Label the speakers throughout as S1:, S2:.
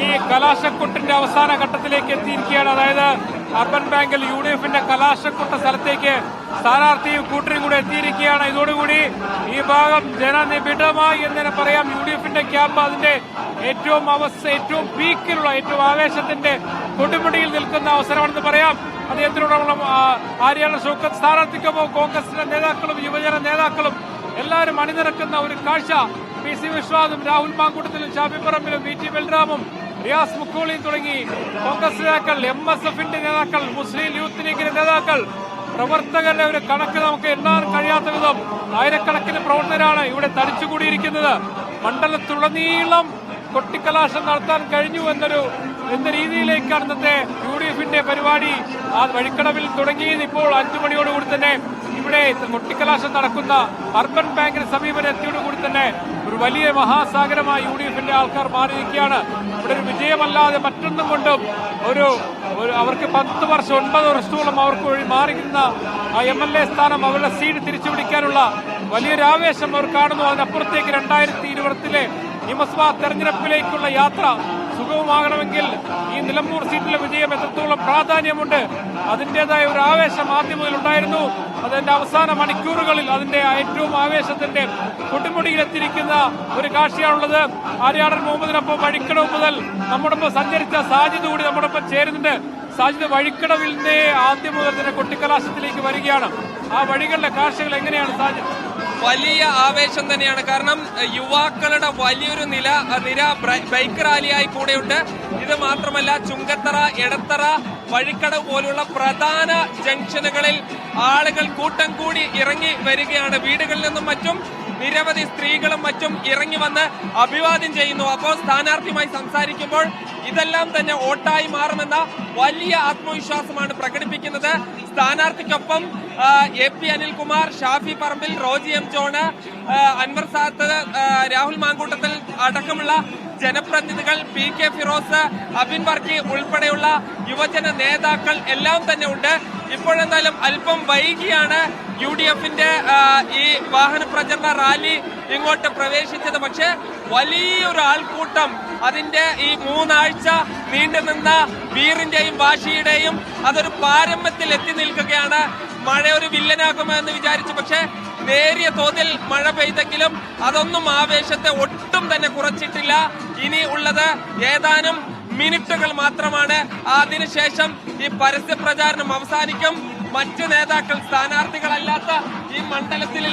S1: ഈ കലാശക്കൊട്ടിന്റെ അവസാന ഘട്ടത്തിലേക്ക് എത്തിയിരിക്കുകയാണ്. അതായത് അർബൻ ബാങ്കിൽ UDF-ന്റെ കലാശക്കൊട്ട സ്ഥലത്തേക്ക് സ്ഥാനാർത്ഥിയും കൂട്ടരും കൂടെ എത്തിയിരിക്കുകയാണ്. ഇതോടുകൂടി ഈ ഭാഗം ജനനിബിഡമായി എന്ന് തന്നെ പറയാം. UDF-ന്റെ ക്യാമ്പ് അതിന്റെ ഏറ്റവും പീക്കിലുള്ള ഏറ്റവും ആവേശത്തിന്റെ കൊടുമുടിയിൽ നിൽക്കുന്ന അവസരമാണെന്ന് പറയാം. അദ്ദേഹത്തിനോടുള്ള ആര്യാടൻ ഷൗക്കത്ത് സ്ഥാനാർത്ഥിക്കൊപ്പം കോൺഗ്രസിന്റെ നേതാക്കളും യുവജന നേതാക്കളും എല്ലാവരും അണിനിരക്കുന്ന ഒരു കാഴ്ച. PC വിശ്വാസും രാഹുൽ മാങ്കൂട്ടത്തിലും ഷാഫി പറമ്പിലും VT ബൽറാമും റിയാസ് മുക്കോളിയും തുടങ്ങി കോൺഗ്രസ് നേതാക്കൾ, MSF-ന്റെ നേതാക്കൾ, മുസ്ലിം യൂത്ത് ലീഗിന്റെ നേതാക്കൾ, പ്രവർത്തകരുടെ ഒരു കണക്ക് നമുക്ക് എണ്ണാൻ കഴിയാത്ത വിധം ആയിരക്കണക്കിന് പ്രവർത്തകരാണ് ഇവിടെ തടിച്ചുകൂടിയിരിക്കുന്നത്. മണ്ഡലത്തുടനീളം കൊട്ടിക്കലാശം നടത്താൻ കഴിഞ്ഞു എന്ന രീതിയിലേക്കാണ് ഇന്നത്തെ UDF-ന്റെ പരിപാടി. ആ വഴിക്കടവിൽ തുടങ്ങിയത് ഇപ്പോൾ 5 മണിയോടുകൂടി തന്നെ ഇവിടെ കൊട്ടിക്കലാശം നടക്കുന്ന അർബൻ ബാങ്കിന് സമീപം എത്തിയോടുകൂടി തന്നെ ഒരു വലിയ മഹാസാഗരമായി UDF-ന്റെ ആൾക്കാർ മാറി നിൽക്കുകയാണ്. ഇവിടെ ഒരു വിജയമല്ലാതെ മറ്റൊന്നും കൊണ്ടും അവർക്ക് 10 വർഷം 9 വർഷത്തോളം അവർക്ക് വഴി മാറിയിരുന്ന ആ MLA സ്ഥാനം അവരുടെ സീറ്റ് തിരിച്ചുപിടിക്കാനുള്ള വലിയൊരു ആവേശം അവർ കാണുന്നു. അതിനപ്പുറത്തേക്ക് 2020 നിയമസഭാ തെരഞ്ഞെടുപ്പിലേക്കുള്ള യാത്ര സുഗമമാകണമെങ്കിൽ ഈ നിലമ്പൂർ സീറ്റിലെ വിജയം എത്രത്തോളം പ്രാധാന്യമുണ്ട്, അതിന്റേതായ ഒരു ആവേശം ആദ്യം മുതൽ ഉണ്ടായിരുന്നു. അതിന്റെ അവസാന മണിക്കൂറുകളിൽ അതിന്റെ ഏറ്റവും ആവേശത്തിന്റെ കൊടുമുടിയിലെത്തിയിരിക്കുന്ന ഒരു കാഴ്ചയാണുള്ളത്. ആര്യാടൻ മുഹമ്മദിനൊപ്പം വഴിക്കടവ് മുതൽ നമ്മോടൊപ്പം സഞ്ചരിച്ച സാജിദ് കൂടി നമ്മോടൊപ്പം ചേരുന്നുണ്ട്. സാജിദ്, വഴിക്കടവിന്റെ ആദ്യം മുതൽ തന്നെ കൊട്ടിക്കലാശത്തിലേക്ക് വരികയാണ്. ആ വഴികളിലെ കാഴ്ചകൾ എങ്ങനെയാണ് സാജിദ്?
S2: വലിയ ആവേശം തന്നെയാണ്. കാരണം യുവാക്കളുടെ വലിയൊരു നിര ബൈക്ക് റാലിയായി കൂടെയുണ്ട്. ഇത് മാത്രമല്ല, ചുങ്കത്തറ, എടത്തറ, വഴിക്കടവ് പോലുള്ള പ്രധാന ജംഗ്ഷനുകളിൽ ആളുകൾ കൂട്ടം കൂടി ഇറങ്ങി വരികയാണ്. വീടുകളിൽ നിന്നും മറ്റും നിരവധി സ്ത്രീകളും മറ്റും ഇറങ്ങി വന്ന് അഭിവാദ്യം ചെയ്യുന്നു. അപ്പോൾ സ്ഥാനാർത്ഥിയുമായി സംസാരിക്കുമ്പോൾ ഇതെല്ലാം തന്നെ വോട്ടായി മാറുമെന്ന വലിയ ആത്മവിശ്വാസമാണ് പ്രകടിപ്പിക്കുന്നത്. സ്ഥാനാർത്ഥിക്കൊപ്പം AP Anilkumar, Shafi Parambil, Roji M John, Anwar Sadath, Rahul Mamkootathil അടക്കമുള്ള ജനപ്രതിനിധികൾ, PK ഫിറോസ്, അബിൻ വർക്കി ഉൾപ്പെടെയുള്ള യുവജന നേതാക്കൾ എല്ലാം തന്നെ ഉണ്ട്. ഇപ്പോഴെന്തായാലും അല്പം വൈകിയാണ് UDF-ന്റെ ഈ വാഹന പ്രചരണ റാലി ഇങ്ങോട്ട് പ്രവേശിച്ചത്. പക്ഷെ വലിയൊരു ആൾക്കൂട്ടം അതിന്റെ ഈ 3 ആഴ്ച നീണ്ടുനിന്ന വീറിന്റെയും വാശിയുടെയും അതൊരു പാരമ്യത്തിൽ എത്തി നിൽക്കുകയാണ്. മഴ ഒരു വില്ലനാകുമോ എന്ന് വിചാരിച്ചു, പക്ഷെ നേരിയ തോതിൽ മഴ പെയ്തെങ്കിലും അതൊന്നും ആവേശത്തെ ഒട്ടും തന്നെ കുറച്ചിട്ടില്ല. ഇനി ഉള്ളത് ഏതാനും മിനിറ്റുകൾ മാത്രമാണ്. അതിനുശേഷം ഈ പരസ്യ പ്രചാരണം അവസാനിക്കും. മറ്റു നേതാക്കൾ, സ്ഥാനാർത്ഥികളല്ലാത്ത ഈ മണ്ഡലത്തിൽ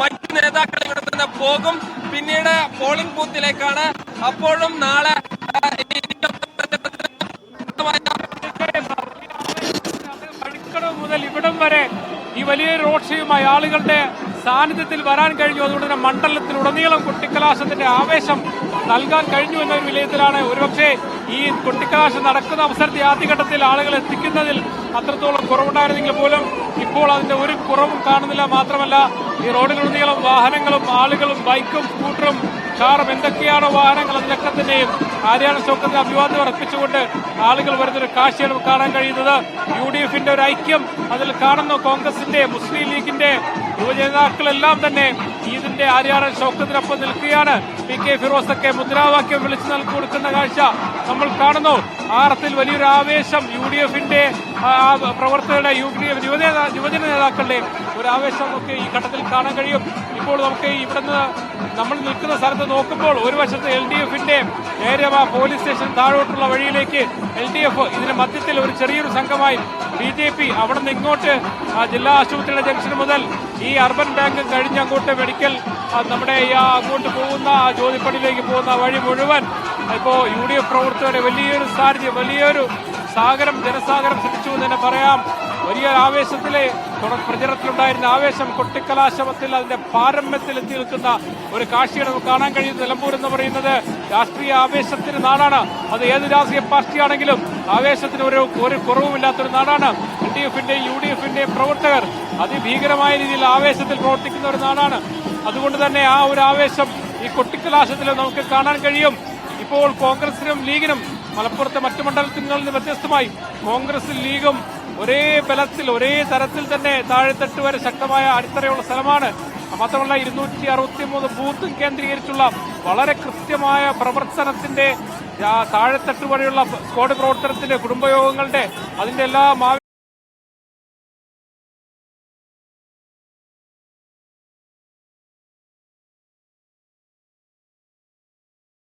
S2: മറ്റു നേതാക്കൾ ഇവിടെ നിന്ന് പോകും. പിന്നീട് പോളിംഗ് ബൂത്തിലേക്കാണ്. അപ്പോഴും നാളെ
S1: മുതൽ ഇവിടം വരെ ഈ വലിയ റോഡ് ഷോയുമായി ആളുകളുടെ സാന്നിധ്യത്തിൽ വരാൻ കഴിഞ്ഞു. അതുകൊണ്ട് തന്നെ മണ്ഡലത്തിലുടനീളം കൊട്ടിക്കലാശത്തിന്റെ ആവേശം നൽകാൻ കഴിഞ്ഞു എന്നൊരു വിലയിരുത്തലാണ്. ഒരുപക്ഷെ ഈ കൊട്ടിക്കലാശം നടക്കുന്ന അവസരത്തിൽ ആദ്യഘട്ടത്തിൽ ആളുകൾ എത്തിക്കുന്നതിൽ അത്രത്തോളം കുറവുണ്ടായിരുന്നെങ്കിൽ പോലും ഇപ്പോൾ അതിന്റെ ഒരു കുറവും കാണുന്നില്ല. മാത്രമല്ല, ഈ റോഡിലുടനീളം വാഹനങ്ങളും ആളുകളും ബൈക്കും സ്കൂട്ടറും കാറും എന്തൊക്കെയാണോ വാഹനങ്ങൾ അതിലൊക്കെ തന്നെയും ആര്യാടൻ ഷൗക്കത്തിന് അഭിവാദ്യം അർപ്പിച്ചുകൊണ്ട് ആളുകൾ വരുന്നൊരു കാഴ്ചയാണ് കാണാൻ കഴിയുന്നത്. UDF-ന്റെ ഒരു ഐക്യം അതിൽ കാണുന്നു. കോൺഗ്രസിന്റെ, മുസ്ലിം ലീഗിന്റെ യുവജേതാക്കളെല്ലാം തന്നെ ഇതിന്റെ ആര്യാടൻ ഷൗക്കത്തിനൊപ്പം നിൽക്കുകയാണ്. PK ഫിറോസൊക്കെ മുദ്രാവാക്യം വിളിച്ചു കൊടുക്കുന്ന കാഴ്ച നമ്മൾ കാണുന്നു. ആ അർത്ഥത്തിൽ വലിയൊരു ആവേശം UDF-ന്റെ പ്രവർത്തകരുടെ, യുവജന നേതാക്കളുടെ ഒരു ആവേശം നമുക്ക് ഈ ഘട്ടത്തിൽ കാണാൻ കഴിയും. ഇപ്പോൾ നമുക്ക് ഇവിടുന്ന് നമ്മൾ നിൽക്കുന്ന സ്ഥലത്ത് നോക്കുമ്പോൾ ഒരു വശത്ത് LDF-ന്റെ നേരെ പോലീസ് സ്റ്റേഷൻ താഴോട്ടുള്ള വഴിയിലേക്ക് LDF, ഇതിന് മധ്യത്തിൽ ഒരു ചെറിയൊരു സംഘമായി BJP, അവിടെ നിന്ന് ഇങ്ങോട്ട് ജില്ലാ ആശുപത്രിയുടെ ജംഗ്ഷൻ മുതൽ ഈ അർബൻ ബാങ്ക് കഴിഞ്ഞ് അങ്ങോട്ട് മെഡിക്കൽ നമ്മുടെ അങ്ങോട്ട് പോകുന്ന ജ്യോതിപ്പടിയിലേക്ക് പോകുന്ന വഴി മുഴുവൻ ഇപ്പോൾ UDF പ്രവർത്തകരുടെ വലിയൊരു സാന്നിധ്യം, വലിയൊരു ജനസാഗരം സൃഷ്ടിച്ചു എന്ന് തന്നെ പറയാം. വലിയ ആവേശത്തിലെ പ്രചരണത്തിലുണ്ടായിരുന്ന ആവേശം കൊട്ടിക്കലാശത്തിൽ അതിന്റെ പാരമ്യത്തിൽ എത്തി നിൽക്കുന്ന ഒരു കാഴ്ചയാണ് നമുക്ക് കാണാൻ കഴിയുന്നത്. നിലമ്പൂർ എന്ന് പറയുന്നത് രാഷ്ട്രീയ ആവേശത്തിന് നാടാണ്. അത് ഏത് രാഷ്ട്രീയ പാർട്ടിയാണെങ്കിലും ആവേശത്തിന് ഒരു കുറവുമില്ലാത്തൊരു നാടാണ്. LDF-ന്റെയും UDF-ന്റെയും പ്രവർത്തകർ അതിഭീകരമായ രീതിയിൽ ആവേശത്തിൽ പ്രവർത്തിക്കുന്ന ഒരു നാടാണ്. അതുകൊണ്ട് തന്നെ ആ ഒരു ആവേശം ഈ കൊട്ടിക്കലാശത്തിൽ നമുക്ക് കാണാൻ കഴിയും. ഇപ്പോൾ കോൺഗ്രസിനും ലീഗിനും മലപ്പുറത്തെ മറ്റു മണ്ഡലത്തിൽ നിന്ന് വ്യത്യസ്തമായി കോൺഗ്രസും ലീഗും ഒരേ ബലത്തിൽ, ഒരേ തരത്തിൽ തന്നെ താഴെത്തട്ട് വരെ ശക്തമായ അടിത്തറയുള്ള സ്ഥലമാണ്. മാത്രമല്ല 263 ബൂത്തും കേന്ദ്രീകരിച്ചുള്ള വളരെ കൃത്യമായ പ്രവർത്തനത്തിന്റെ താഴെത്തട്ട് വരെയുള്ള സ്ക്വാഡ് പ്രവർത്തനത്തിന്റെ കുടുംബയോഗങ്ങളുടെ അതിന്റെ എല്ലാ